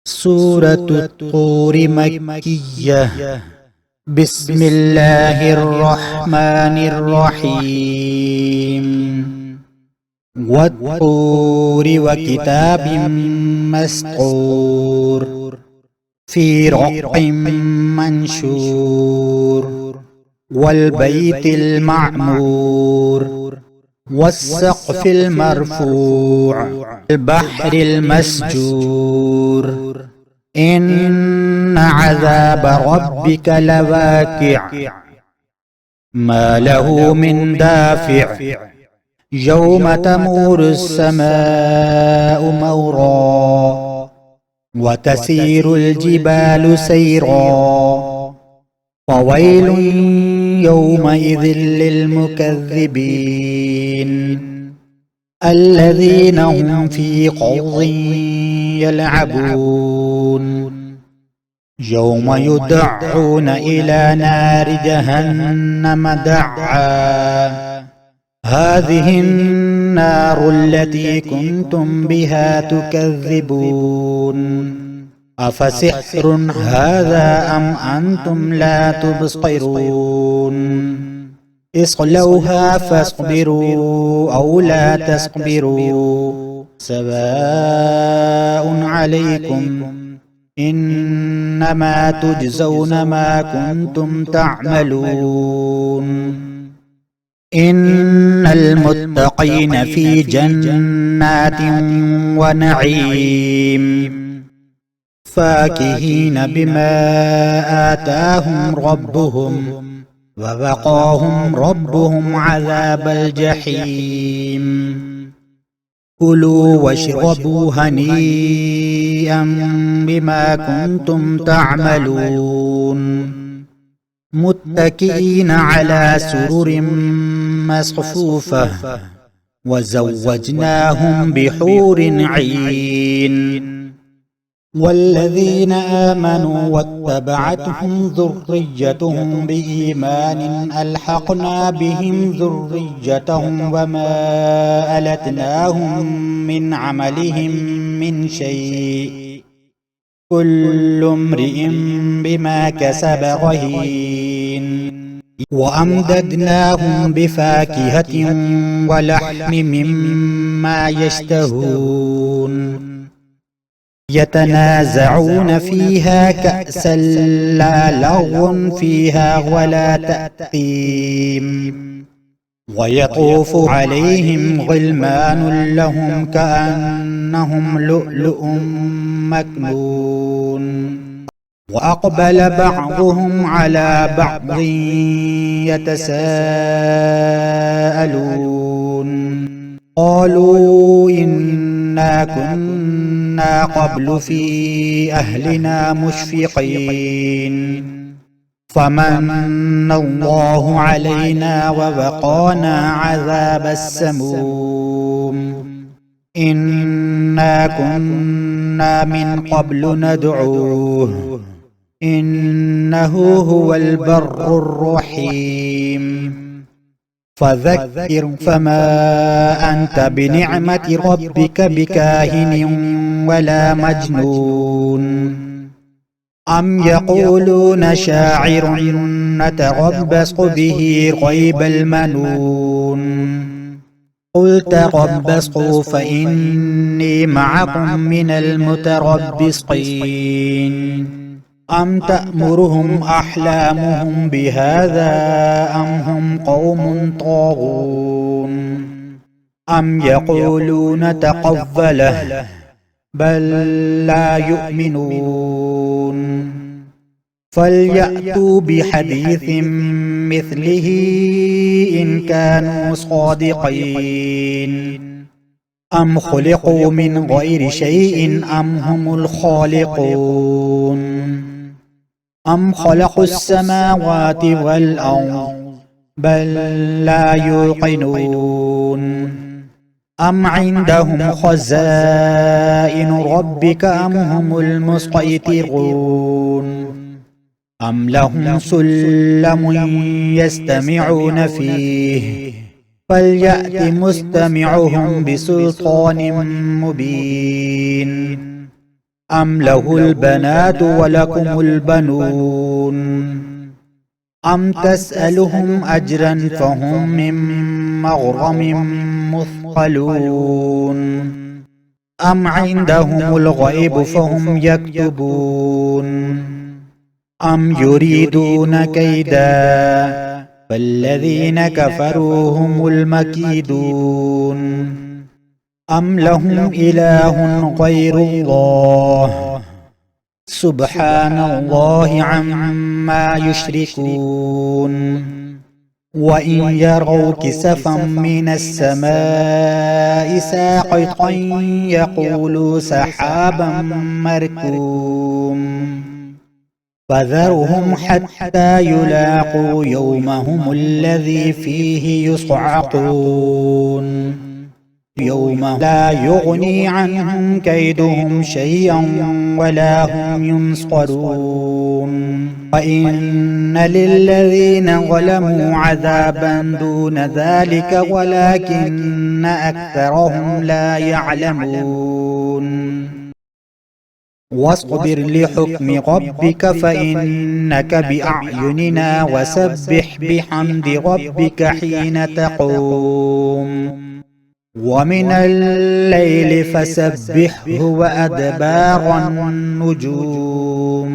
سورة الطور مكية. بسم الله الرحمن الرحيم. والطور وكتاب مسطور في رق منشور والبيت المعمور والسقف المرفوع البحر المسجور إن عذاب ربك لواقع ما له من دافع يوم تمور السماء مورا وتسير الجبال سيرا فويل يومئذ للمكذبين الذين هم في خوض يلعبون يوم يدعون إلى نار جهنم دعا هذه النار التي كنتم بها تكذبون أفسحر هذا أم أنتم لا تبصرون اصلوها فاصبروا أو لا تصبروا سواء عليكم إنما تجزون ما كنتم تعملون إن المتقين في جنات ونعيم فاكهين بما آتاهم ربهم ووقاهم ربهم عذاب الجحيم كلوا واشربوا هنيئا بما كنتم تعملون متكئين على سرر مصفوفة وزوجناهم بحور عين والذين آمنوا واتبعتهم ذريتهم بإيمان ألحقنا بهم ذريتهم وما ألتناهم من عملهم من شيء كل امرئ بما كسب رهين وأمددناهم بفاكهة ولحم مما يشتهون يتنازعون فيها كأسا لا لغو فيها ولا تأثيم ويطوف عليهم غلمان لهم كأنهم لؤلؤ مكنون وأقبل بعضهم على بعض يتساءلون قالوا إنا كنا قبل في أهلنا مشفقين فمن الله علينا ووقانا عذاب السموم إنا كنا من قبل ندعوه إنه هو البر الرحيم فذكر فما أنت بنعمة ربك بكاهن ولا مجنون أم يقولون شاعر نتربص به ريب المنون قل تربصوا فإني معكم من المتربصين أم تأمرهم أحلامهم بهذا أم هم قوم طاغون أم يقولون تقبله بل لا يؤمنون فليأتوا بحديث مثله إن كانوا صادقين أم خلقوا من غير شيء أم هم الخالقون أم خلقوا السماوات والأرض بل لا يوقنون أم عندهم خزائن ربك أم هم المسيطرون أم لهم سلم يستمعون فيه فليأت مستمعهم بسلطان مبين أم له البنات ولكم البنون أم تسألهم أجرا فهم من مغرم مثقلون أم عندهم الغيب فهم يكتبون أم يريدون كيدا فالذين كفروا هم المكيدون أم لهم إله غير الله سبحان الله عما يشركون وإن يروا كسفا من السماء ساقطا يقولوا سحابا مركوم فذرهم حتى يلاقوا يومهم الذي فيه يصعقون يوم لا يغني عنهم كيدهم شيئا ولا هم ينصرون وإن للذين ظلموا عذابا دون ذلك ولكن أكثرهم لا يعلمون واصبر لحكم ربك فإنك بأعيننا وسبح بحمد ربك حين تقوم ومن الليل فسبحه وأدبار النجوم